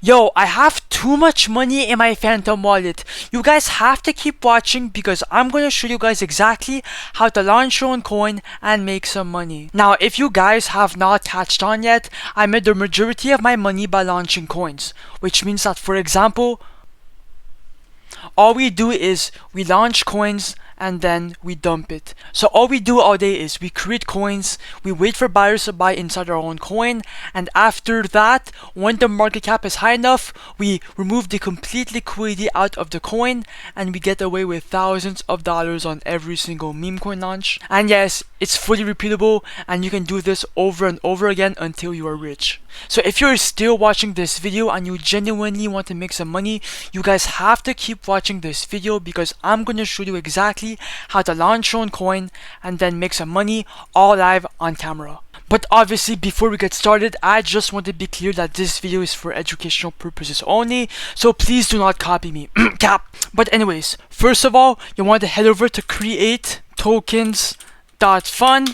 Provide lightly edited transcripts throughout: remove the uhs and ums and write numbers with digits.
Yo, I have too much money in my Phantom wallet. You guys have to keep watching because I'm gonna show you guys exactly how to launch your own coin and make some money. Now, if you guys have not catched on yet, I made the majority of my money by launching coins, which means that, for example, all we do is we launch coins and then we dump it. So all we do all day is we create coins, we wait for buyers to buy inside our own coin, and after that, when the market cap is high enough, we remove the complete liquidity out of the coin and we get away with thousands of dollars on every single meme coin launch. And yes, it's fully repeatable and you can do this over and over again until you are rich. So if you're still watching this video and you genuinely want to make some money, you guys have to keep watching this video because I'm going to show you exactly how to launch your own coin and then make some money all live on camera. But obviously, before we get started, I just want to be clear that this video is for educational purposes only, so please do not copy me. Cap. But anyways, first of all, you want to head over to create token.Fun,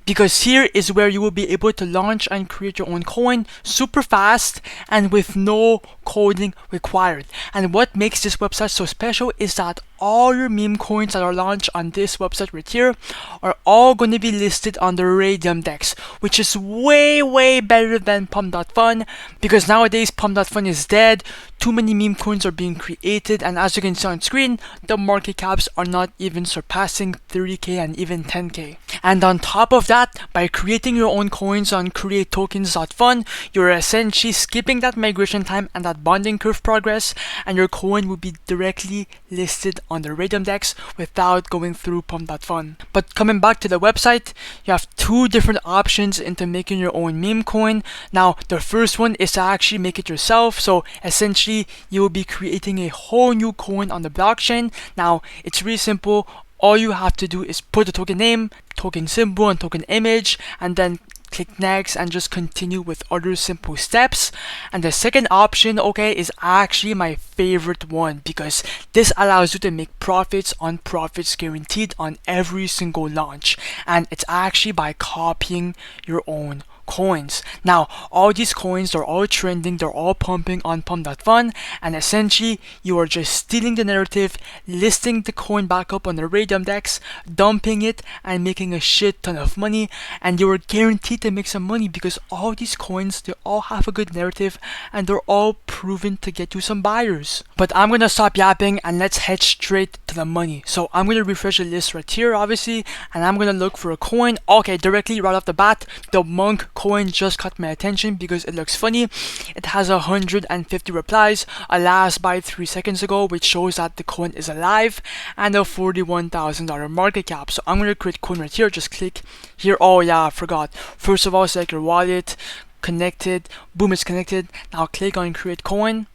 because here is where you will be able to launch and create your own coin super fast and with no coding required. And what makes this website so special is that all your meme coins that are launched on this website right here are all going to be listed on the Radium Dex, which is way better than Pump.Fun, because nowadays Pump.Fun is dead, too many meme coins are being created, and as you can see on screen, the market caps are not even surpassing 30k and even 10k. And on top of that, by creating your own coins on createtokens.fun, you're essentially skipping that migration time and that bonding curve progress, and your coin will be directly listed on the Radium Dex without going through Pump.Fun. But coming back to the website, you have two different options into making your own meme coin. Now, the first one is to actually make it yourself. So essentially, you will be creating a whole new coin on the blockchain. Now, it's really simple. All you have to do is put the token name, token symbol, and token image, and then click next and just continue with other simple steps. And the second option, okay, is actually my favorite one because this allows you to make profits on profits guaranteed on every single launch, and it's actually by copying your own coins. Now, all these coins are all trending, they're all pumping on Pump.Fun, and essentially you are just stealing the narrative, listing the coin back up on the Radium Dex, dumping it, and making a shit ton of money, and you are guaranteed to make some money because all these coins, they all have a good narrative and they're all proven to get you some buyers. But I'm gonna stop yapping and let's head straight to the money. So I'm gonna refresh the list right here, obviously, and I'm gonna look for a coin. Okay, directly right off the bat, the Monk coin just caught my attention because it looks funny. It has 150 replies, a last buy 3 seconds ago, which shows that the coin is alive, and a $41,000 market cap. So I'm gonna create coin right here. Just click here. Oh yeah, I forgot. First of all, select your wallet, connected. Boom, it's connected. Now click on create coin.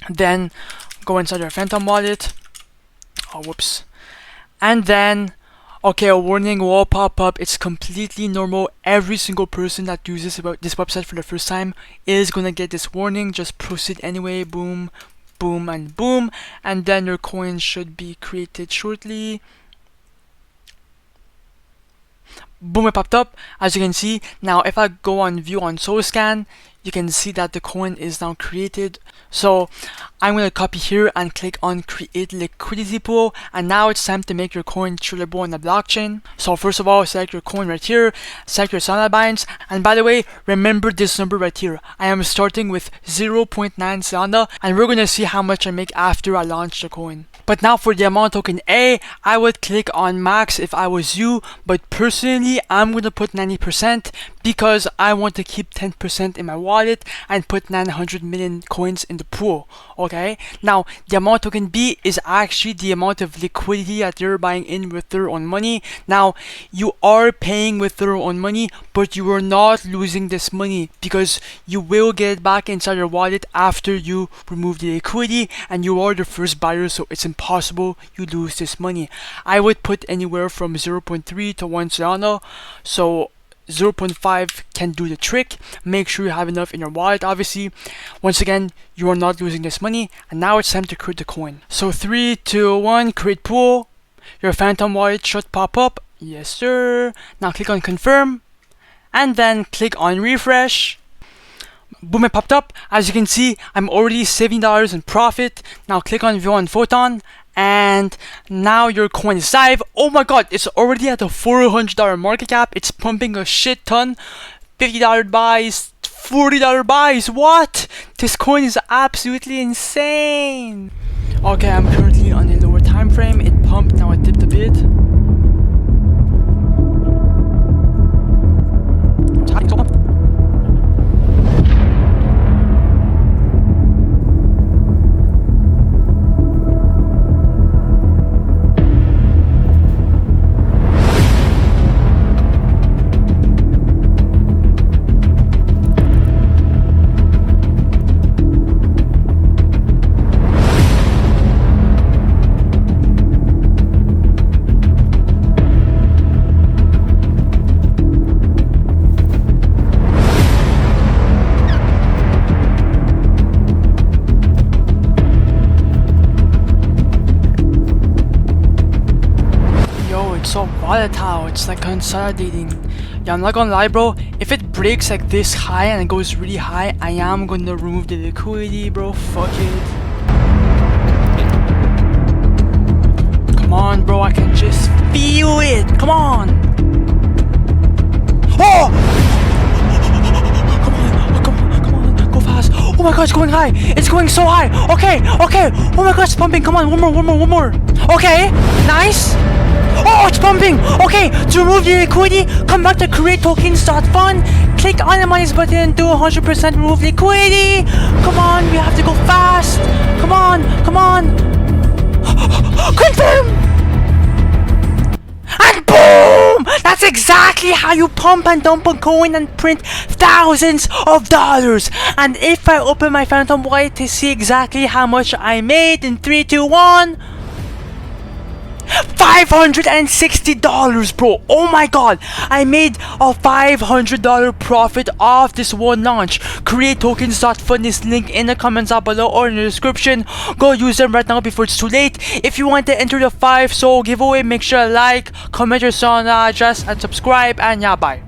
Then go inside your Phantom wallet. Oh, whoops. And then okay, a warning will pop up. It's completely normal. Every single person that uses this website for the first time is gonna get this warning. Just proceed anyway. Boom, boom, and boom. And then your coin should be created shortly. Boom, it popped up. As you can see, now if I go on view on SoScan, you can see that the coin is now created. So I'm going to copy here and click on create liquidity pool, and now it's time to make your coin tradable on the blockchain. So first of all, select your coin right here, select your Solana balance, and by the way, remember this number right here. I am starting with 0.9 Solana, and we're going to see how much I make after I launch the coin. But now for the amount token A, I would click on max if I was you, but personally I'm going to put 90% because I want to keep 10% in my wallet and put 900 million coins in the pool. Okay, now the amount token B is actually the amount of liquidity that they're buying in with their own money. Now you are paying with their own money, but you are not losing this money because you will get it back inside your wallet after you remove the liquidity, and you are the first buyer, so it's impossible you lose this money. I would put anywhere from 0.3 to 1 Solana, so 0.5 can do the trick. Make sure you have enough in your wallet, obviously. Once again, you are not losing this money, and now it's time to create the coin. So 3, 2, 1, create pool. Your Phantom wallet should pop up. Yes sir. Now click on confirm and then click on refresh. Boom, it popped up. As you can see, I'm already $70 in profit. Now click on view on Photon, and now your coin is live. Oh my god, it's already at a $400 market cap. It's pumping a shit ton. $50 buys, $40 buys. What? This coin is absolutely insane. Okay, I'm currently on a lower time frame. It pumped, now it dipped a bit. It's so volatile, it's like consolidating. Yeah, I'm not gonna lie, bro. If it breaks like this high and it goes really high, I am gonna remove the liquidity, bro. Fuck it. Come on, bro. I can just feel it. Come on. Oh! Come on. Go fast. Oh my god, it's going high. It's going so high. Okay. Oh my god, it's pumping. Come on, one more. Okay, nice. Oh, it's pumping! Okay, to remove the liquidity, come back to token.Learn, click on the minus button to 100% remove liquidity. Come on, we have to go fast. Come on. Confirm! And boom! That's exactly how you pump and dump a coin and print thousands of dollars. And if I open my Phantom Wallet to see exactly how much I made in 3, 2, 1... $560, bro. Oh my god, I made a $500 profit off this one launch. Create tokens.Fun is linked in the comments down below or in the description. Go use them right now before it's too late. If you want to enter the 5 soul giveaway, make sure to like, comment your Solana address, and subscribe. And yeah, bye.